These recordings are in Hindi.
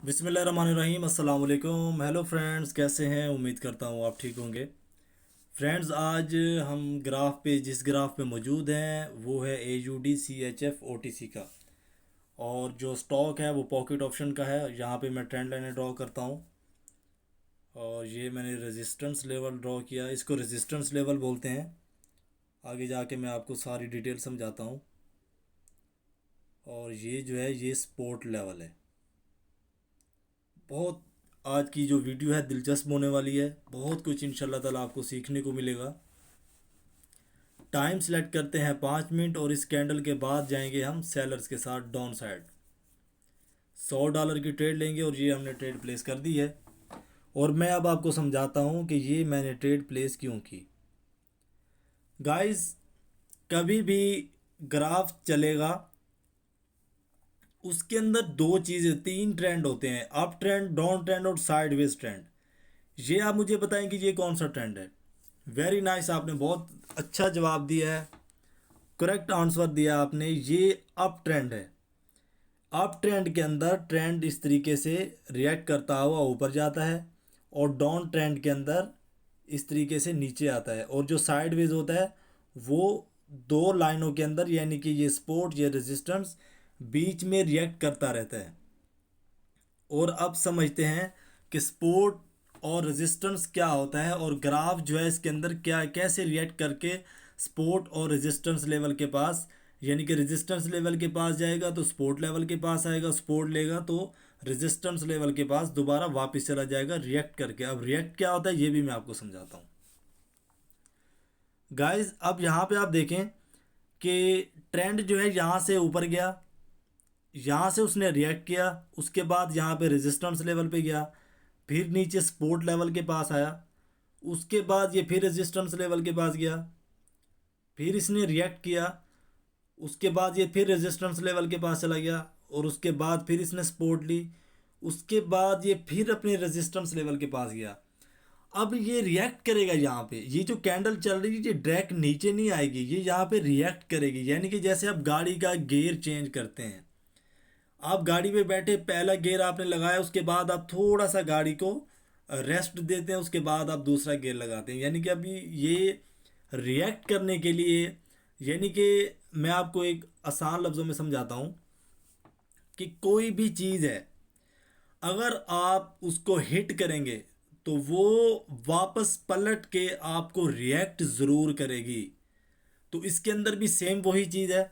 बिस्मिल्लाहिर्रहमानिर्रहीम अस्सलाम वालेकुम। हेलो फ्रेंड्स, कैसे हैं? उम्मीद करता हूँ आप ठीक होंगे। फ्रेंड्स, आज हम जिस ग्राफ पे मौजूद हैं वो है AUD CHF OTC का। और जो स्टॉक है वो पॉकेट ऑप्शन का है। यहाँ पे मैं ट्रेंड लाइनें ड्रॉ करता हूँ और ये मैंने रेजिस्टेंस लेवल ड्रॉ किया। इसको रेजिस्टेंस लेवल बोलते हैं। आगे जाके मैं आपको सारी डिटेल समझाता हूँ। और ये जो है ये सपोर्ट लेवल है। बहुत आज की जो वीडियो है दिलचस्प होने वाली है। बहुत कुछ इंशाल्लाह ताला आपको सीखने को मिलेगा। टाइम सेलेक्ट करते हैं 5 मिनट और इस कैंडल के बाद जाएंगे हम सेलर्स के साथ डाउन साइड। $100 की ट्रेड लेंगे और ये हमने ट्रेड प्लेस कर दी है। और मैं अब आपको समझाता हूँ कि ये मैंने ट्रेड प्लेस क्यों की। गाइस, कभी भी ग्राफ चलेगा उसके अंदर दो चीज़ें, तीन ट्रेंड होते हैं: अप ट्रेंड, डाउन ट्रेंड और साइडवेज ट्रेंड। ये आप मुझे बताएं कि ये कौन सा ट्रेंड है। वेरी नाइस, आपने बहुत अच्छा जवाब दिया है, करेक्ट आंसर दिया आपने। ये अप ट्रेंड है। अप ट्रेंड के अंदर ट्रेंड इस तरीके से रिएक्ट करता हुआ ऊपर जाता है और डाउन ट्रेंड के अंदर इस तरीके से नीचे आता है। और जो साइडवेज होता है वो दो लाइनों के अंदर, यानी कि ये सपोर्ट ये रेजिस्टेंस बीच में रिएक्ट करता रहता है। और अब समझते हैं कि सपोर्ट और रेजिस्टेंस क्या होता है और ग्राफ जो है इसके अंदर क्या कैसे रिएक्ट करके सपोर्ट और रेजिस्टेंस लेवल के पास, यानी कि रेजिस्टेंस लेवल के पास जाएगा तो सपोर्ट लेवल के पास आएगा, सपोर्ट लेगा तो रेजिस्टेंस लेवल के पास दोबारा वापस चला जाएगा रिएक्ट करके। अब रिएक्ट क्या होता है ये भी मैं आपको समझाता हूँ। गाइस, अब यहाँ पे आप देखें कि ट्रेंड जो है यहाँ से ऊपर गया, यहाँ से उसने रिएक्ट किया, उसके बाद यहाँ पे रेजिस्टेंस लेवल पे गया, फिर नीचे सपोर्ट लेवल के पास आया, उसके बाद ये फिर रेजिस्टेंस लेवल के पास गया, फिर इसने रिएक्ट किया, उसके बाद ये फिर रेजिस्टेंस लेवल के पास चला गया और उसके बाद फिर इसने सपोर्ट ली, उसके बाद ये फिर अपने रेजिस्टेंस लेवल के पास गया। अब ये रिएक्ट करेगा यहाँ पे। ये जो कैंडल चल रही है ये डायरेक्ट नीचे नहीं आएगी, ये यहाँ पे रिएक्ट करेगी। यानी कि जैसे आप गाड़ी का गियर चेंज करते हैं, आप गाड़ी पे बैठे, पहला गियर आपने लगाया, उसके बाद आप थोड़ा सा गाड़ी को रेस्ट देते हैं, उसके बाद आप दूसरा गियर लगाते हैं। यानी कि अभी ये रिएक्ट करने के लिए, यानी कि मैं आपको एक आसान लफ्ज़ों में समझाता हूँ कि कोई भी चीज़ है, अगर आप उसको हिट करेंगे तो वो वापस पलट के आपको रिएक्ट ज़रूर करेगी। तो इसके अंदर भी सेम वही चीज़ है।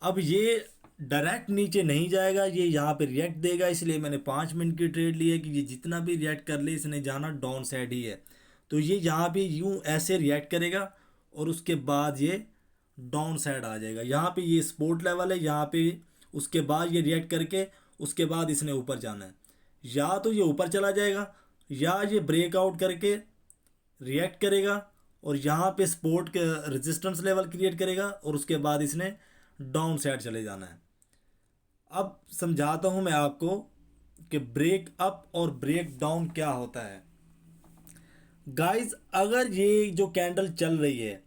अब ये डायरेक्ट नीचे नहीं जाएगा, ये यहाँ पे रिएक्ट देगा। इसलिए मैंने 5 मिनट की ट्रेड ली है कि ये जितना भी रिएक्ट कर ले इसने जाना डाउन साइड ही है। तो ये यहाँ पे यूँ ऐसे रिएक्ट करेगा और उसके बाद ये डाउन साइड आ जाएगा। यहाँ पे ये सपोर्ट लेवल है, यहाँ पे उसके बाद ये रिएक्ट करके उसके बाद इसने ऊपर जाना है। या तो ये ऊपर चला जाएगा या ये ब्रेकआउट करके रिएक्ट करेगा और यहाँ पे सपोर्ट के रेजिस्टेंस लेवल क्रिएट करेगा और उसके बाद इसने डाउन साइड चले जाना है। अब समझाता हूँ मैं आपको कि ब्रेक अप और ब्रेक डाउन क्या होता है। गाइस, अगर ये जो कैंडल चल रही है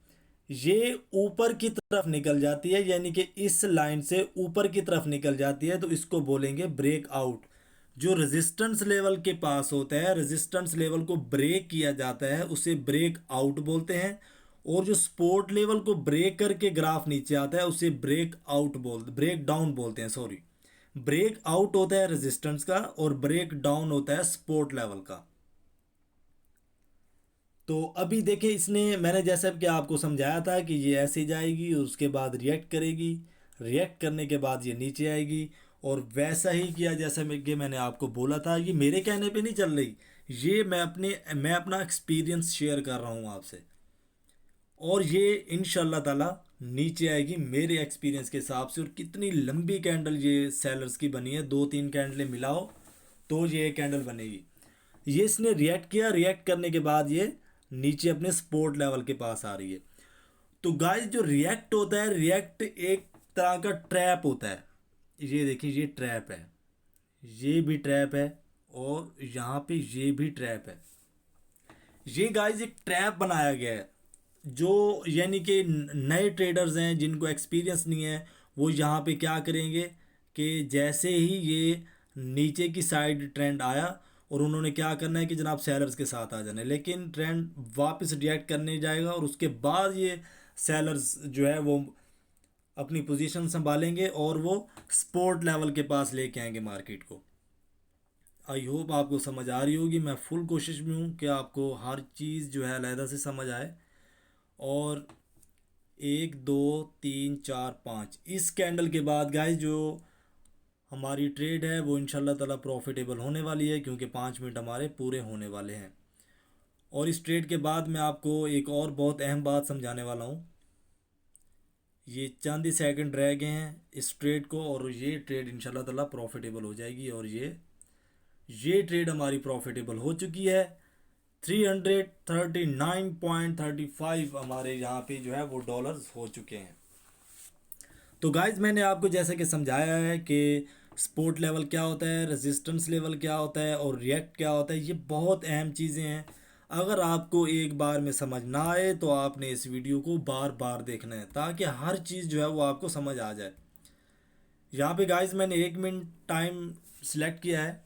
ये ऊपर की तरफ निकल जाती है, यानी कि इस लाइन से ऊपर की तरफ निकल जाती है, तो इसको बोलेंगे ब्रेक आउट। जो रेजिस्टेंस लेवल के पास होता है, रेजिस्टेंस लेवल को ब्रेक किया जाता है, उसे ब्रेक आउट बोलते हैं। और जो सपोर्ट लेवल को ब्रेक करके ग्राफ नीचे आता है उसे ब्रेक डाउन बोलते हैं, सॉरी। ब्रेक आउट होता है रेजिस्टेंस का और ब्रेक डाउन होता है सपोर्ट लेवल का। तो अभी देखिए, इसने मैंने जैसा कि आपको समझाया था कि ये ऐसे जाएगी और उसके बाद रिएक्ट करेगी, रिएक्ट करने के बाद ये नीचे आएगी। और वैसा ही किया जैसा कि मैंने आपको बोला था। ये मेरे कहने पे नहीं चल रही, ये मैं अपना एक्सपीरियंस शेयर कर रहा हूँ आपसे। और ये इंशाल्लाह ताला नीचे आएगी मेरे एक्सपीरियंस के हिसाब से। और कितनी लंबी कैंडल ये सेलर्स की बनी है, दो तीन कैंडलें मिलाओ तो ये कैंडल बनेगी। ये इसने रिएक्ट किया, रिएक्ट करने के बाद ये नीचे अपने सपोर्ट लेवल के पास आ रही है। तो गाइस, जो रिएक्ट होता है, रिएक्ट एक तरह का ट्रैप होता है। ये देखिए, ये ट्रैप है, ये भी ट्रैप है और यहाँ पे ये भी ट्रैप है। ये गाइस एक ट्रैप बनाया गया है। जो यानी कि नए ट्रेडर्स हैं जिनको एक्सपीरियंस नहीं है वो यहाँ पे क्या करेंगे कि जैसे ही ये नीचे की साइड ट्रेंड आया और उन्होंने क्या करना है कि जनाब सेलर्स के साथ आ जाना है, लेकिन ट्रेंड वापस रिएक्ट करने जाएगा और उसके बाद ये सेलर्स जो है वो अपनी पोजीशन संभालेंगे और वो सपोर्ट लेवल के पास लेके आएंगे मार्केट को। आई होप आपको समझ आ रही होगी। मैं फुल कोशिश में हूँ कि आपको हर चीज़ जो है अलहदा से समझ आए। और 1 2 3 4 5 इस कैंडल के बाद गाइस जो हमारी ट्रेड है वो इंशाल्लाह ताला प्रॉफिटेबल होने वाली है, क्योंकि 5 मिनट हमारे पूरे होने वाले हैं। और इस ट्रेड के बाद मैं आपको एक और बहुत अहम बात समझाने वाला हूँ। ये चंद ही सेकंड रह गए हैं इस ट्रेड को और ये ट्रेड इंशाल्लाह ताला प्रॉफिटेबल हो जाएगी। और ये ट्रेड हमारी प्रॉफिटेबल हो चुकी है। 339.35 हमारे यहाँ पे जो है वो डॉलर्स हो चुके हैं। तो गाइज मैंने आपको जैसे कि समझाया है कि सपोर्ट लेवल क्या होता है, रेजिस्टेंस लेवल क्या होता है और रिएक्ट क्या होता है। ये बहुत अहम चीज़ें हैं। अगर आपको एक बार में समझ ना आए तो आपने इस वीडियो को बार बार देखना है ताकि हर चीज़ जो है वो आपको समझ आ जाए। यहाँ पे गाइज मैंने 1 मिनट टाइम सिलेक्ट किया है।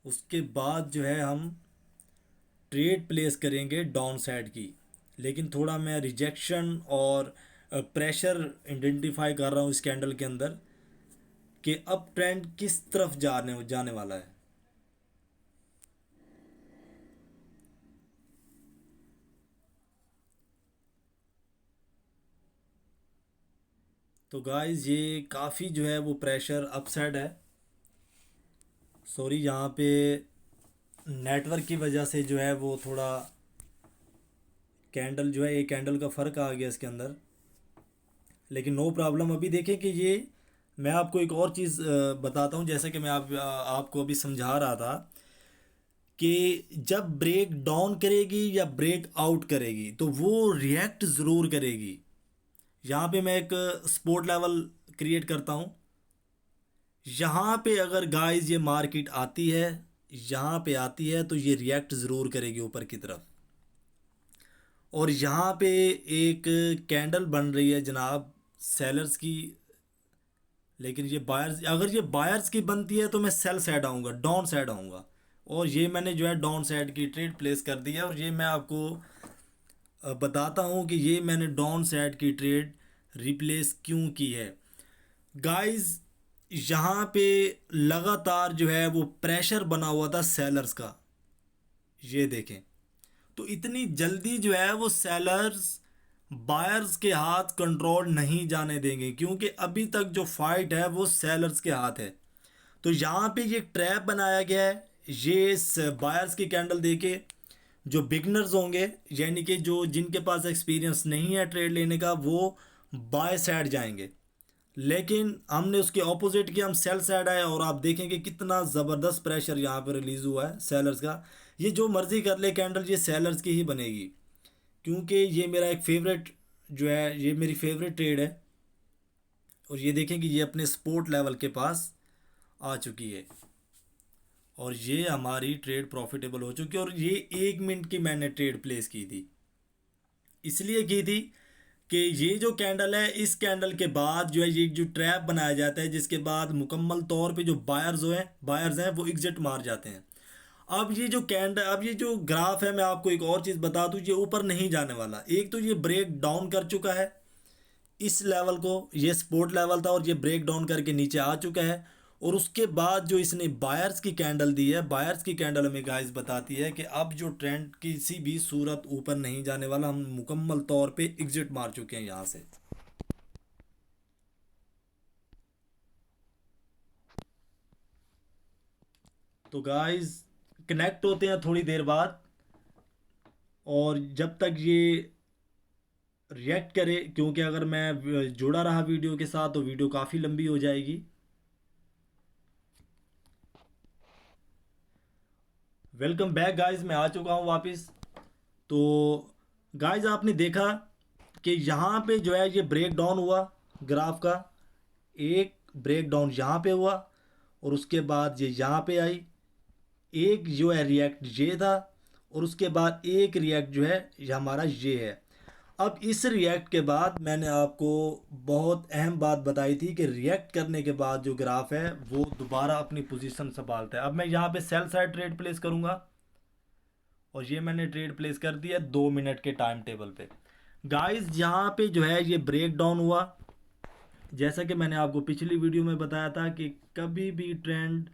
उसके बाद जो है हम ट्रेड प्लेस करेंगे डाउन साइड की, लेकिन थोड़ा मैं रिजेक्शन और प्रेशर आइडेंटिफाई कर रहा हूँ इस कैंडल के अंदर कि अब ट्रेंड किस तरफ जाने वाला है। तो गाइस ये काफ़ी जो है वो प्रेशर अपसाइड है। सॉरी, यहाँ पे नेटवर्क की वजह से जो है वो थोड़ा कैंडल जो है, एक कैंडल का फ़र्क आ गया इसके अंदर, लेकिन नो प्रॉब्लम। अभी देखें कि ये मैं आपको एक और चीज़ बताता हूँ। जैसे कि मैं आपको अभी समझा रहा था कि जब ब्रेक डाउन करेगी या ब्रेक आउट करेगी तो वो रिएक्ट ज़रूर करेगी। यहाँ पे मैं एक सपोर्ट लेवल क्रिएट करता हूँ। यहाँ पे अगर गाइस ये मार्केट आती है, यहाँ पे आती है तो ये रिएक्ट ज़रूर करेगी ऊपर की तरफ। और यहाँ पे एक कैंडल बन रही है जनाब सेलर्स की, लेकिन ये बायर्स, अगर ये बायर्स की बनती है तो मैं सेल साइड आऊँगा, डाउन साइड आऊँगा। और ये मैंने जो है डाउन साइड की ट्रेड प्लेस कर दी है। और ये मैं आपको बताता हूँ कि ये मैंने डाउन साइड की ट्रेड रिप्लेस क्यों की है। गाइस यहाँ पे लगातार जो है वो प्रेशर बना हुआ था सेलर्स का, ये देखें। तो इतनी जल्दी जो है वो सेलर्स बायर्स के हाथ कंट्रोल नहीं जाने देंगे, क्योंकि अभी तक जो फाइट है वो सेलर्स के हाथ है। तो यहाँ पे ये ट्रैप बनाया गया है। ये बायर्स की कैंडल देके जो बिगनर्स होंगे, यानी कि जो जिनके पास एक्सपीरियंस नहीं है ट्रेड लेने का, वो बाय साइड जाएंगे। लेकिन हमने उसके ऑपोजिट किया, हम सेल साइड आए और आप देखेंगे कितना ज़बरदस्त प्रेशर यहाँ पर रिलीज़ हुआ है सेलर्स का। ये जो मर्ज़ी कर ले कैंडल, ये सेलर्स की ही बनेगी, क्योंकि ये मेरा एक फेवरेट जो है, ये मेरी फेवरेट ट्रेड है। और ये देखें कि ये अपने सपोर्ट लेवल के पास आ चुकी है और ये हमारी ट्रेड प्रॉफिटेबल हो चुकी है। और ये 1 मिनट की मैंने ट्रेड प्लेस की थी, इसलिए की थी कि ये जो कैंडल है, इस कैंडल के बाद जो है ये जो ट्रैप बनाया जाता है, जिसके बाद मुकम्मल तौर पे जो बायर्स हैं वो एग्जिट मार जाते हैं। अब ये जो ग्राफ है, मैं आपको एक और चीज़ बता दूं, ये ऊपर नहीं जाने वाला। एक तो ये ब्रेक डाउन कर चुका है इस लेवल को, ये सपोर्ट लेवल था और ये ब्रेक डाउन करके नीचे आ चुका है। और उसके बाद जो इसने बायर्स की कैंडल दी है, बायर्स की कैंडल हमें गाइस बताती है कि अब जो ट्रेंड किसी भी सूरत ऊपर नहीं जाने वाला, हम मुकम्मल तौर पे एग्जिट मार चुके हैं यहाँ से। तो गाइस कनेक्ट होते हैं थोड़ी देर बाद, और जब तक ये रिएक्ट करे, क्योंकि अगर मैं जुड़ा रहा वीडियो के साथ तो वीडियो काफ़ी लंबी हो जाएगी। वेलकम बैक गाइस, मैं आ चुका हूँ वापस। तो गाइस आपने देखा कि यहाँ पे जो है ये ब्रेक डाउन हुआ ग्राफ का, एक ब्रेक डाउन यहाँ पे हुआ और उसके बाद ये यहाँ पे आई, एक जो है रिएक्ट ये था और उसके बाद एक रिएक्ट जो है ये हमारा ये है। अब इस रिएक्ट के बाद मैंने आपको बहुत अहम बात बताई थी कि रिएक्ट करने के बाद जो ग्राफ है वो दोबारा अपनी पोजीशन संभालता है। अब मैं यहाँ पे सेल साइड ट्रेड प्लेस करूँगा और ये मैंने ट्रेड प्लेस कर दिया 2 मिनट के टाइम टेबल पे। गाइस यहाँ पे जो है ये ब्रेक डाउन हुआ। जैसा कि मैंने आपको पिछली वीडियो में बताया था कि कभी भी ट्रेंड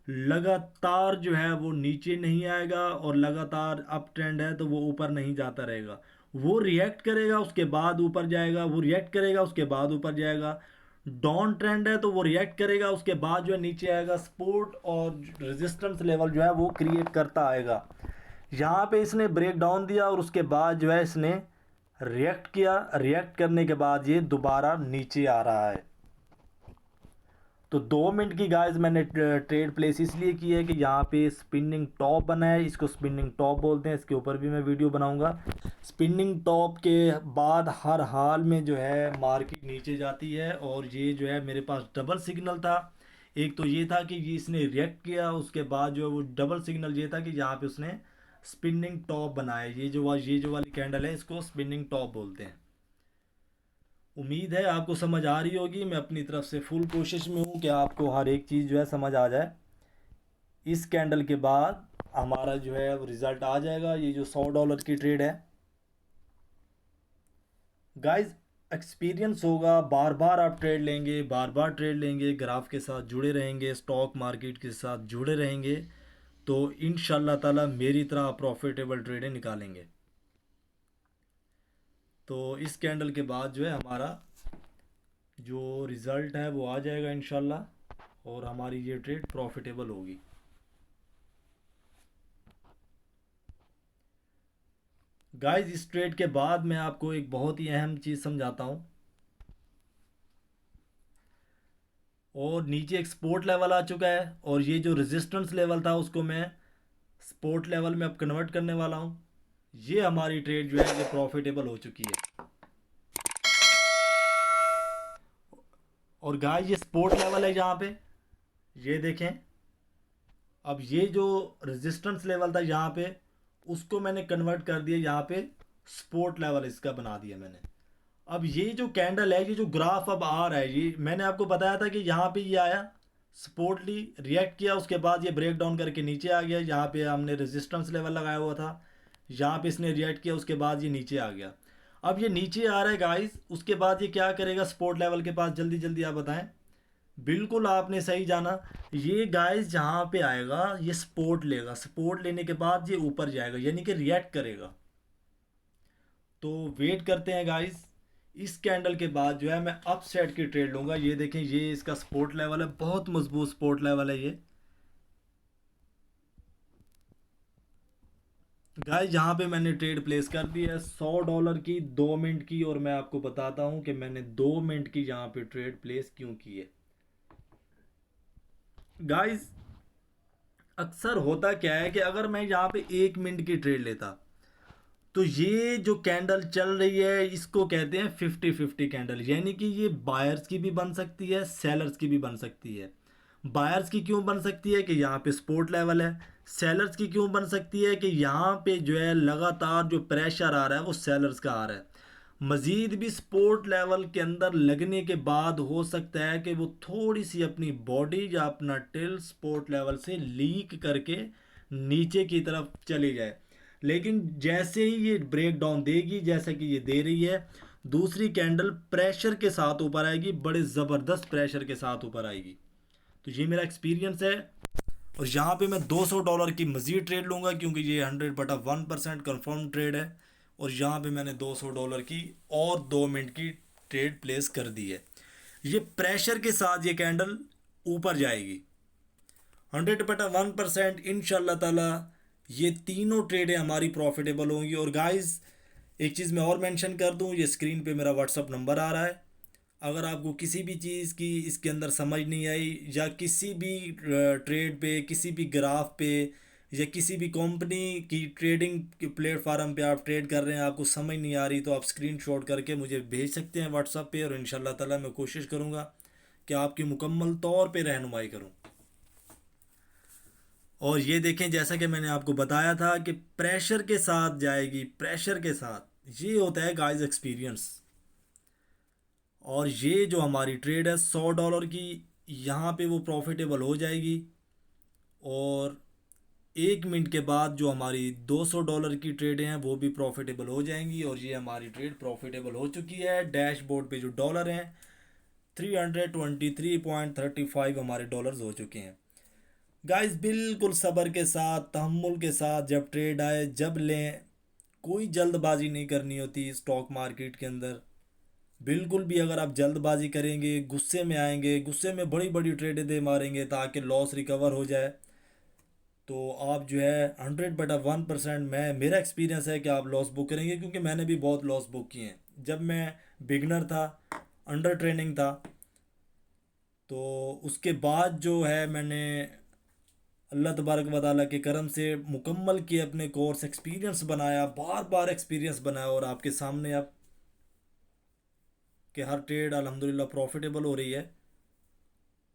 लगातार जो है वो नीचे नहीं आएगा और लगातार अप ट्रेंड है तो वो ऊपर नहीं जाता रहेगा। वो रिएक्ट करेगा उसके बाद ऊपर जाएगा, वो रिएक्ट करेगा उसके बाद ऊपर जाएगा। डाउन ट्रेंड है तो वो रिएक्ट करेगा उसके बाद जो है नीचे आएगा। सपोर्ट और रेजिस्टेंस लेवल जो है वो क्रिएट करता आएगा। यहाँ पे इसने ब्रेक डाउन दिया और उसके बाद जो है इसने रिएक्ट किया। रिएक्ट करने के बाद ये दोबारा नीचे आ रहा है। तो 2 मिनट की गाइस मैंने ट्रेड प्लेस इसलिए की है कि यहाँ पे स्पिनिंग टॉप बना है, इसको स्पिनिंग टॉप बोलते हैं। इसके ऊपर भी मैं वीडियो बनाऊंगा। स्पिनिंग टॉप के बाद हर हाल में जो है मार्केट नीचे जाती है और ये जो है मेरे पास डबल सिग्नल था। एक तो ये था कि ये इसने रिएक्ट किया, उसके बाद जो है वो डबल सिग्नल ये था कि यहाँ पे उसने स्पिनिंग टॉप बनाया। ये जो वाली कैंडल है इसको स्पिनिंग टॉप बोलते हैं। उम्मीद है आपको समझ आ रही होगी। मैं अपनी तरफ से फुल कोशिश में हूँ कि आपको हर एक चीज़ जो है समझ आ जाए। इस कैंडल के बाद हमारा जो है वो रिज़ल्ट आ जाएगा। ये जो $100 की ट्रेड है गाइस, एक्सपीरियंस होगा। बार बार आप ट्रेड लेंगे, बार बार ट्रेड लेंगे, ग्राफ के साथ जुड़े रहेंगे, स्टॉक मार्केट के साथ जुड़े रहेंगे तो इंशाल्लाह ताला मेरी तरह प्रॉफिटेबल ट्रेडें निकालेंगे। तो इस कैंडल के बाद जो है हमारा जो रिज़ल्ट है वो आ जाएगा इंशाल्लाह और हमारी ये ट्रेड प्रॉफिटेबल होगी। गाइस, इस ट्रेड के बाद मैं आपको एक बहुत ही अहम चीज़ समझाता हूँ। और नीचे एक सपोर्ट लेवल आ चुका है और ये जो रेजिस्टेंस लेवल था उसको मैं सपोर्ट लेवल में अब कन्वर्ट करने वाला हूँ। ये हमारी ट्रेड जो है ये प्रॉफिटेबल हो चुकी है। और गाइस, ये सपोर्ट लेवल है यहाँ पे, ये देखें। अब ये जो रेजिस्टेंस लेवल था यहाँ पे उसको मैंने कन्वर्ट कर दिया, यहाँ पे सपोर्ट लेवल इसका बना दिया मैंने। अब ये जो कैंडल है, ये जो ग्राफ अब आ रहा है, ये मैंने आपको बताया था कि यहाँ पे ये आया, सपोर्ट ली, रिएक्ट किया, उसके बाद ये ब्रेक डाउन करके नीचे आ गया। यहाँ पे हमने रेजिस्टेंस लेवल लगाया हुआ था, यहाँ पे इसने रिएक्ट किया, उसके बाद ये नीचे आ गया। अब ये नीचे आ रहा है गाइस, उसके बाद ये क्या करेगा सपोर्ट लेवल के पास? जल्दी जल्दी आप बताएं। बिल्कुल आपने सही जाना। ये गाइस जहाँ पे आएगा ये सपोर्ट लेगा, सपोर्ट लेने के बाद ये ऊपर जाएगा यानी कि रिएक्ट करेगा। तो वेट करते हैं गाइस। इस कैंडल के बाद जो है मैं अप साइड की ट्रेड लूंगा। ये देखें, ये इसका सपोर्ट लेवल है, बहुत मजबूत सपोर्ट लेवल है ये। गाइस, यहाँ पे मैंने ट्रेड प्लेस कर दी है $100 की 2 मिनट की। और मैं आपको बताता हूँ कि मैंने 2 मिनट की यहाँ पे ट्रेड प्लेस क्यों की है। गाइस, अक्सर होता क्या है कि अगर मैं यहाँ पे 1 मिनट की ट्रेड लेता तो ये जो कैंडल चल रही है इसको कहते हैं 50-50 कैंडल, यानी कि ये बायर्स की भी बन सकती है, सेलर्स की भी बन सकती है। बायर्स की क्यों बन सकती है कि यहाँ पे सपोर्ट लेवल है। सेलर्स की क्यों बन सकती है कि यहाँ पे जो है लगातार जो प्रेशर आ रहा है वो सेलर्स का आ रहा है। मज़ीद भी सपोर्ट लेवल के अंदर लगने के बाद हो सकता है कि वो थोड़ी सी अपनी बॉडी या अपना टिल सपोर्ट लेवल से लीक करके नीचे की तरफ चली जाए। लेकिन जैसे ही ये ब्रेक डाउन देगी, जैसा कि ये दे रही है, दूसरी कैंडल प्रेशर के साथ ऊपर आएगी, बड़े ज़बरदस्त प्रेशर के साथ ऊपर आएगी। तो ये मेरा एक्सपीरियंस है। और यहाँ पे मैं $200 की मज़ीद ट्रेड लूँगा क्योंकि ये 100/1% कन्फर्म ट्रेड है। और यहाँ पे मैंने $200 की और 2 मिनट की ट्रेड प्लेस कर दी है। ये प्रेशर के साथ ये कैंडल ऊपर जाएगी 100/1%। इंशाल्लाह ताला ये तीनों ट्रेडें हमारी प्रॉफिटेबल होंगी। और गाइस, एक चीज़ मैं और मेंशन कर दूं, ये स्क्रीन पे मेरा व्हाट्सअप नंबर आ रहा है। अगर आपको किसी भी चीज़ की इसके अंदर समझ नहीं आई या किसी भी ट्रेड पे, किसी भी ग्राफ पे या किसी भी कंपनी की ट्रेडिंग प्लेटफार्म पे आप ट्रेड कर रहे हैं, आपको समझ नहीं आ रही, तो आप स्क्रीनशॉट करके मुझे भेज सकते हैं व्हाट्सअप पे। और इंशाल्लाह ताला मैं कोशिश करूँगा कि आपकी मुकम्मल तौर पे रहनुमाई करूँ। और ये देखें, जैसा कि मैंने आपको बताया था कि प्रेशर के साथ जाएगी, प्रेशर के साथ। ये होता है गाइस एक्सपीरियंस। और ये जो हमारी ट्रेड है $100 की, यहाँ पे वो प्रॉफिटेबल हो जाएगी। और 1 मिनट के बाद जो हमारी $200 की ट्रेडें हैं वो भी प्रॉफिटेबल हो जाएंगी। और ये हमारी ट्रेड प्रॉफिटेबल हो चुकी है। डैशबोर्ड पे जो डॉलर हैं 323.35 हमारे डॉलर्स हो चुके हैं। गाइस बिल्कुल सब्र के साथ, तहम्मुल के साथ जब ट्रेड आए जब लें। कोई जल्दबाजी नहीं करनी होती स्टॉक मार्केट के अंदर। बिल्कुल भी अगर आप जल्दबाजी करेंगे, गुस्से में आएंगे, गुस्से में बड़ी बड़ी ट्रेडें दे मारेंगे ताकि लॉस रिकवर हो जाए, तो आप जो है 100/1%, मैं मेरा एक्सपीरियंस है कि आप लॉस बुक करेंगे, क्योंकि मैंने भी बहुत लॉस बुक किए हैं जब मैं बिगनर था, अंडर ट्रेनिंग था। तो उसके बाद जो है मैंने अल्लाह तबारक व तआला के करम से मुकम्मल किए अपने कोर्स, एक्सपीरियंस बनाया, बार बार एक्सपीरियंस बनाया, और आपके सामने अब कि हर ट्रेड अल्हम्दुलिल्लाह प्रॉफिटेबल हो रही है।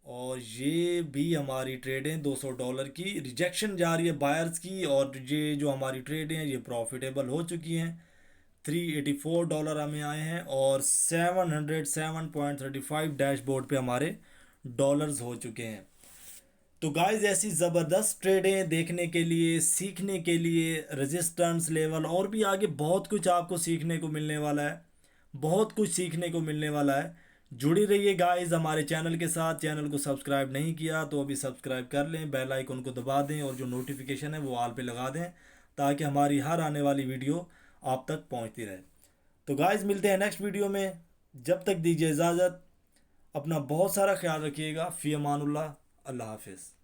और ये भी हमारी ट्रेडें $200 की रिजेक्शन जा रही है बायर्स की, और ये जो हमारी ट्रेडें हैं ये प्रॉफिटेबल हो चुकी हैं। $384 हमें आए हैं, और 707.35 डैशबोर्ड पे हमारे डॉलर्स हो चुके हैं। तो गाइस ऐसी ज़बरदस्त ट्रेडें देखने के लिए, सीखने के लिए, रेजिस्टेंस लेवल और भी आगे बहुत कुछ आपको सीखने को मिलने वाला है। बहुत कुछ सीखने को मिलने वाला है। जुड़ी रहिए गाइस हमारे चैनल के साथ। चैनल को सब्सक्राइब नहीं किया तो अभी सब्सक्राइब कर लें, बेल आइकन को दबा दें, और जो नोटिफिकेशन है वो ऑल पे लगा दें, ताकि हमारी हर आने वाली वीडियो आप तक पहुंचती रहे। तो गाइस मिलते हैं नेक्स्ट वीडियो में। जब तक दीजिए इजाज़त। अपना बहुत सारा ख्याल रखिएगा। फ़ी अमानुल्लाह। अल्लाह हाफिज़।